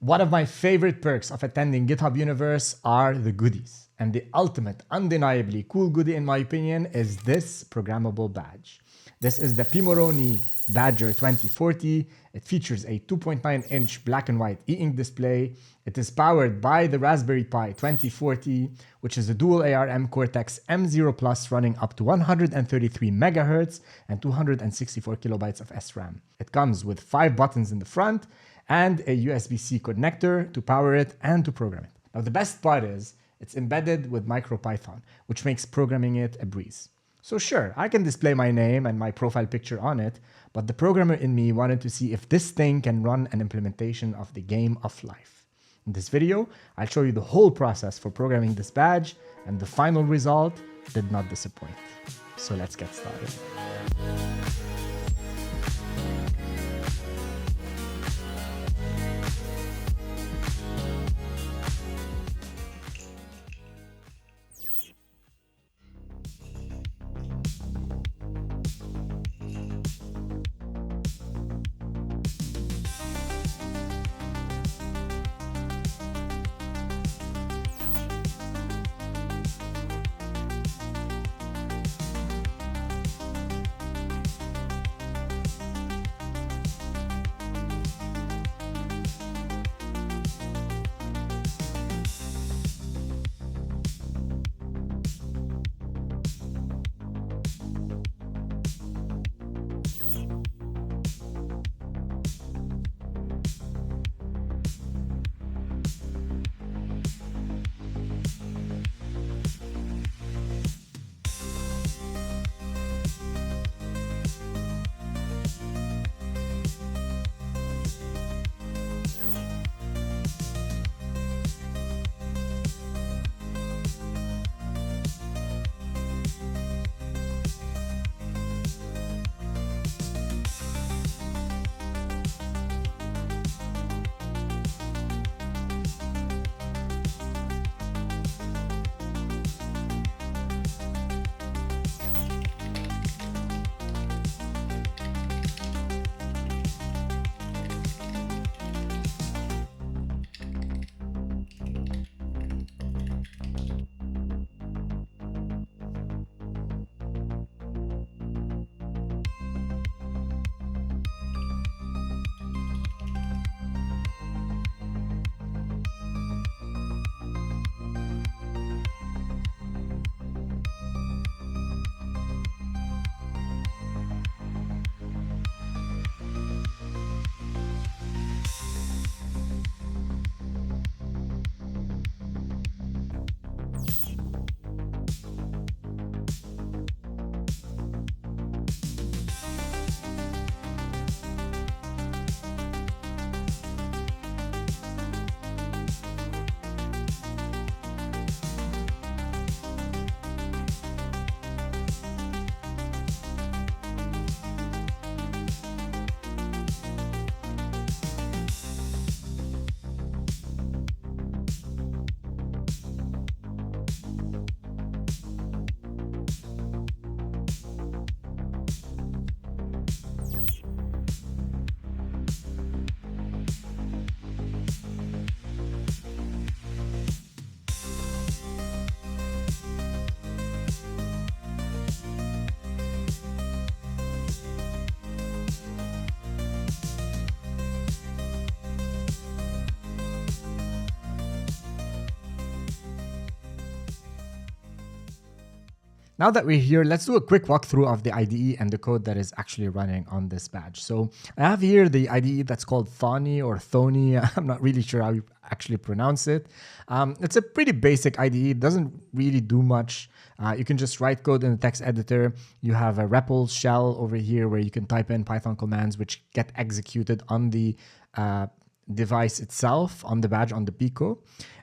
One of my favorite perks of attending GitHub Universe are the goodies. And the ultimate, undeniably cool goodie in my opinion is this programmable badge. This is the Pimoroni Badger 2040. It features a 2.9-inch black and white e-ink display. It is powered by the Raspberry Pi 2040, which is a dual ARM Cortex M0 Plus running up to 133 megahertz and 264 kilobytes of SRAM. It comes with 5 buttons in the front and a USB-C connector to power it and to program it. Now the best part is it's embedded with MicroPython, which makes programming it a breeze. So sure, I can display my name and my profile picture on it, but the programmer in me wanted to see if this thing can run an implementation of the game of life. In this video, I'll show you the whole process for programming this badge, and the final result did not disappoint. So let's get started. Now that we're here, let's do a quick walkthrough of the IDE and the code that is actually running on this badge. So I have here the IDE that's called Thony or Thony. I'm not really sure how you actually pronounce it. It's a pretty basic IDE. It doesn't really do much. You can just write code in the text editor. You have a REPL shell over here where you can type in Python commands which get executed on the device itself, on the badge, on the Pico.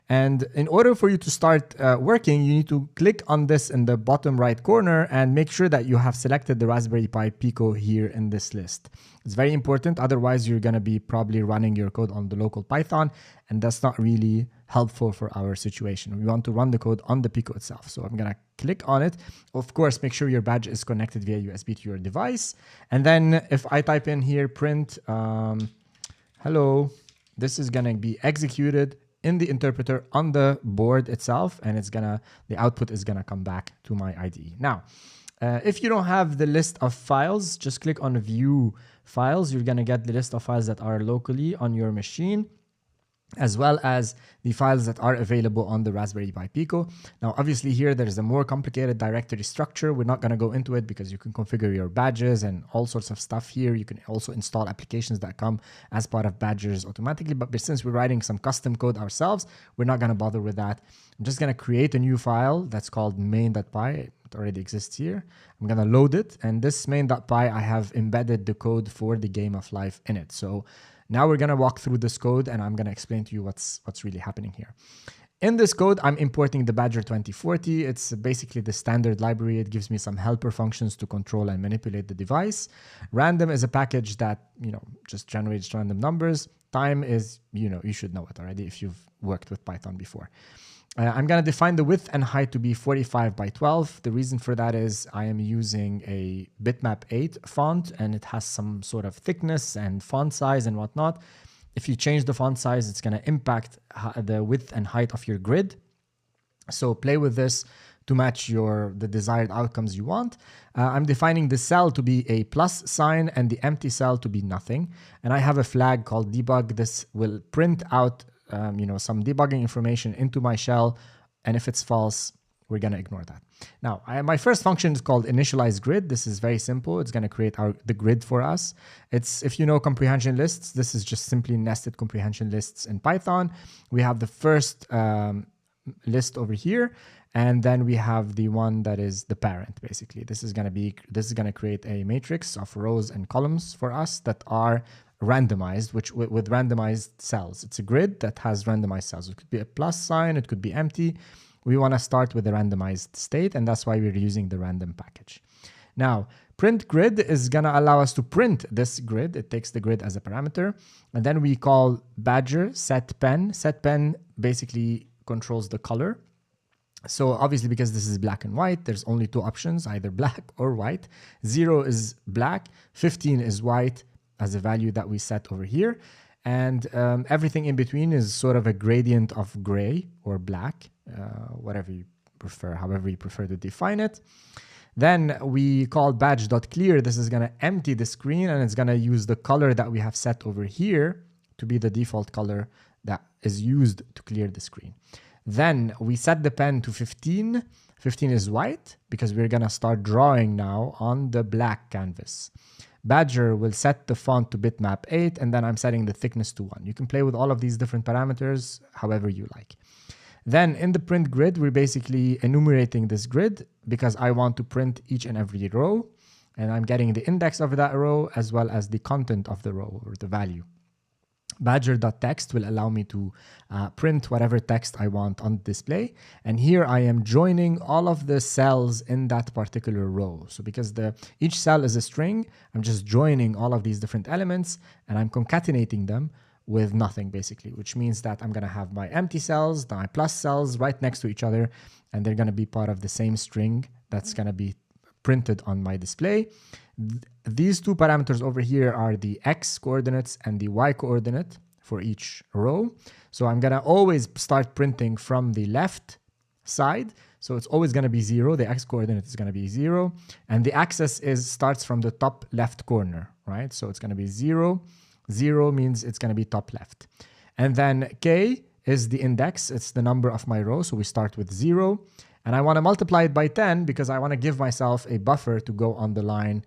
And in order for you to start working, you need to click on this in the bottom right corner and make sure that you have selected the Raspberry Pi Pico here in this list. It's very important. Otherwise, you're going to be probably running your code on the local Python, and that's not really helpful for our situation. We want to run the code on the Pico itself. So I'm going to click on it. Of course, make sure your badge is connected via USB to your device. And then if I type in here, print hello, this is going to be executed in the interpreter on the board itself, and the output is going to come back to my IDE. Now, if you don't have the list of files, just click on View Files. You're going to get the list of files that are locally on your machine, as well as the files that are available on the Raspberry Pi Pico. Now, obviously here, there's a more complicated directory structure. We're not gonna go into it because you can configure your badges and all sorts of stuff here. You can also install applications that come as part of badges automatically. But since we're writing some custom code ourselves, we're not gonna bother with that. I'm just gonna create a new file that's called main.py. It already exists here. I'm gonna load it. And this main.py, I have embedded the code for the Game of Life in it. So now we're going to walk through this code, and I'm going to explain to you what's really happening here. In this code, I'm importing the Badger 2040. It's basically the standard library. It gives me some helper functions to control and manipulate the device. Random is a package that, just generates random numbers. Time is, you should know it already if you've worked with Python before. I'm going to define the width and height to be 45 by 12. The reason for that is I am using a bitmap 8 font, and it has some sort of thickness and font size and whatnot. If you change the font size, it's going to impact the width and height of your grid. So play with this to match the desired outcomes you want. I'm defining the cell to be a plus sign and the empty cell to be nothing. And I have a flag called debug. This will print out some debugging information into my shell, and if it's false, we're going to ignore that. Now, my first function is called initialize grid. This is very simple. It's going to create the grid for us. If you know comprehension lists, this is just simply nested comprehension lists in Python. We have the first list over here, and then we have the one that is the parent. Basically, this is going to create a matrix of rows and columns for us that are randomized, with randomized cells. It's a grid that has randomized cells. It could be a plus sign, it could be empty. We want to start with a randomized state, and that's why we're using the random package. Now, print grid is going to allow us to print this grid. It takes the grid as a parameter, and then we call Badger setPen. SetPen basically controls the color. So obviously, because this is black and white, there's only two options, either black or white. 0 is black, 15 is white, as a value that we set over here. And everything in between is sort of a gradient of gray or black, whatever you prefer, however you prefer to define it. Then we call badge.clear. This is going to empty the screen, and it's going to use the color that we have set over here to be the default color that is used to clear the screen. Then we set the pen to 15. 15 is white because we're going to start drawing now on the black canvas. Badger will set the font to bitmap 8, and then I'm setting the thickness to 1. You can play with all of these different parameters however you like. Then in the print grid, we're basically enumerating this grid because I want to print each and every row, and I'm getting the index of that row as well as the content of the row or the value. Badger.text will allow me to print whatever text I want on display. And here I am joining all of the cells in that particular row. So because each cell is a string, I'm just joining all of these different elements, and I'm concatenating them with nothing, basically, which means that I'm going to have my empty cells, my plus cells right next to each other, and they're going to be part of the same string that's going to be printed on my display. These two parameters over here are the x coordinates and the y coordinate for each row. So I'm going to always start printing from the left side. So it's always going to be 0. The x coordinate is going to be 0. And the axis starts from the top left corner, right? So it's going to be 0. 0 means it's going to be top left. And then k is the index. It's the number of my row. So we start with 0. And I want to multiply it by 10 because I want to give myself a buffer to go on the line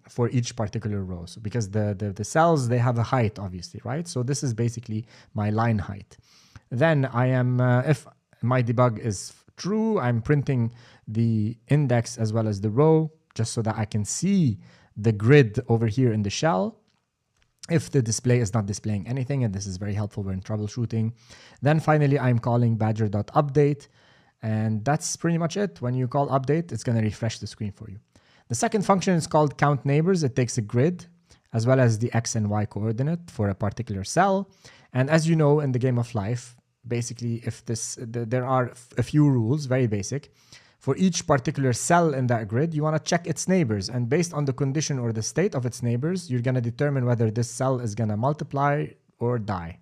for each particular row. So because the cells, they have a height, obviously, right? So this is basically my line height. Then I am, if my debug is true, I'm printing the index as well as the row, just so that I can see the grid over here in the shell. If the display is not displaying anything, and this is very helpful when troubleshooting. Then finally, I'm calling badger.update. And that's pretty much it. When you call update, it's going to refresh the screen for you. The second function is called count neighbors. It takes a grid as well as the x and y coordinate for a particular cell. And as you know, in the Game of Life, basically, there are a few rules, very basic. For each particular cell in that grid, you want to check its neighbors. And based on the condition or the state of its neighbors, you're going to determine whether this cell is going to multiply or die.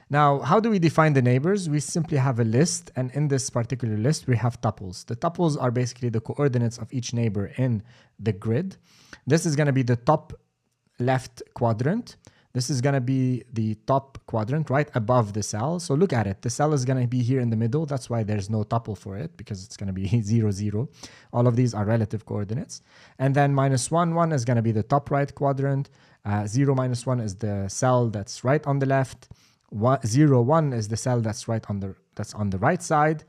Now, how do we define the neighbors? We simply have a list, and in this particular list, we have tuples. The tuples are basically the coordinates of each neighbor in the grid. This is going to be the top left quadrant. This is going to be the top quadrant right above the cell. So look at it. The cell is going to be here in the middle. That's why there's no tuple for it, because it's going to be 0, 0. All of these are relative coordinates. And then -1, 1 is going to be the top right quadrant. 0, -1 is the cell that's right on the left. 0, 1 is the cell that's on the right side.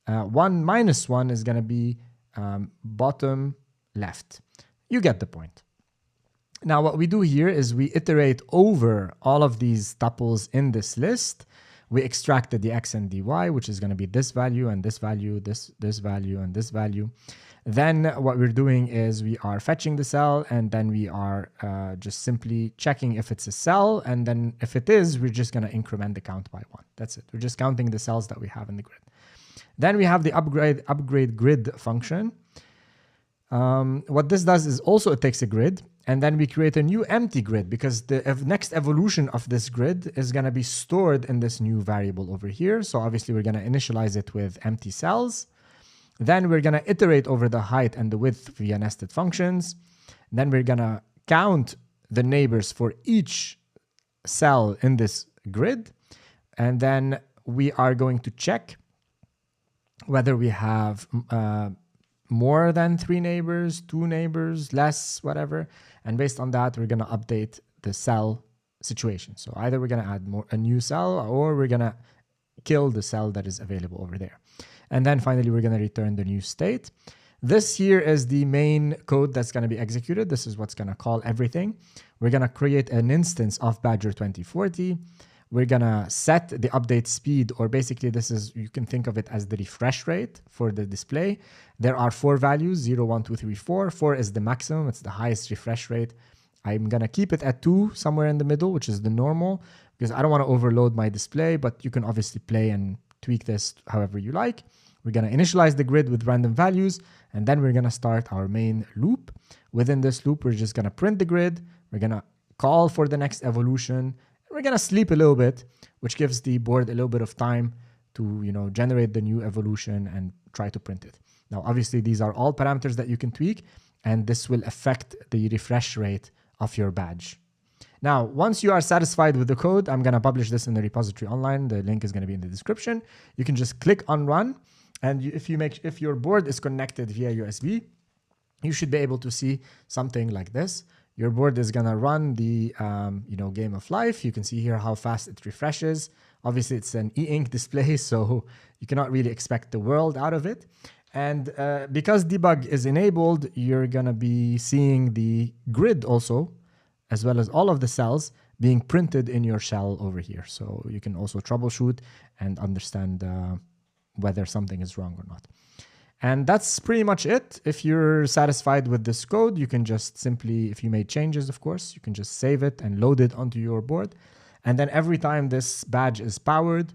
1, -1 is going to be bottom left. You get the point. Now, what we do here is we iterate over all of these tuples in this list. We extracted the x and dy, which is going to be this value and this value, this value and this value. Then what we're doing is we are fetching the cell, and then we are just simply checking if it's a cell. And then if it is, we're just going to increment the count by 1. That's it. We're just counting the cells that we have in the grid. Then we have the upgrade grid function. What this does is also it takes a grid, and then we create a new empty grid, because the next evolution of this grid is going to be stored in this new variable over here. So obviously we're going to initialize it with empty cells. Then we're going to iterate over the height and the width via nested functions. Then we're going to count the neighbors for each cell in this grid. And then we are going to check whether we have more than 3 neighbors, 2 neighbors, less, whatever. And based on that, we're going to update the cell situation. So either we're going to add a new cell, or we're going to kill the cell that is available over there. And then finally, we're going to return the new state. This here is the main code that's going to be executed. This is what's going to call everything. We're going to create an instance of Badger 2040. We're going to set the update speed, or basically this is, you can think of it as the refresh rate for the display. There are 4 values, 0, 1, 2, 3, 4. 4 is the maximum. It's the highest refresh rate. I'm going to keep it at 2, somewhere in the middle, which is the normal, because I don't want to overload my display, but you can obviously play and tweak this however you like. We're going to initialize the grid with random values, and then we're going to start our main loop. Within this loop, we're just going to print the grid. We're going to call for the next evolution. We're going to sleep a little bit, which gives the board a little bit of time to, generate the new evolution and try to print it. Now, obviously, these are all parameters that you can tweak, and this will affect the refresh rate of your badge. Now, once you are satisfied with the code, I'm going to publish this in the repository online. The link is going to be in the description. You can just click on run. And if your board is connected via USB, you should be able to see something like this. Your board is going to run the game of life. You can see here how fast it refreshes. Obviously, it's an e-ink display, so you cannot really expect the world out of it. And because debug is enabled, you're going to be seeing the grid also, as well as all of the cells being printed in your shell over here. So you can also troubleshoot and understand whether something is wrong or not. And that's pretty much it. If you're satisfied with this code, you can just simply, if you made changes, of course, you can just save it and load it onto your board. And then every time this badge is powered,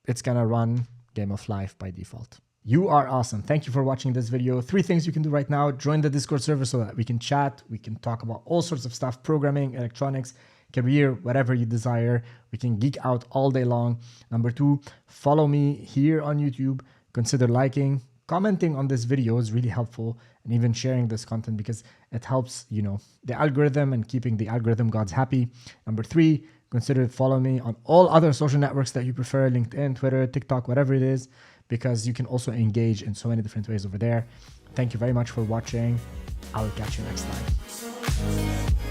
it's going to run Game of Life by default. You are awesome. Thank you for watching this video. 3 things you can do right now. Join the Discord server so that we can chat. We can talk about all sorts of stuff, programming, electronics, career, whatever you desire. We can geek out all day long. Number 2, follow me here on YouTube. Consider liking, commenting on this video is really helpful, and even sharing this content, because it helps, the algorithm and keeping the algorithm gods happy. Number 3, consider following me on all other social networks that you prefer, LinkedIn, Twitter, TikTok, whatever it is, because you can also engage in so many different ways over there. Thank you very much for watching. I'll catch you next time.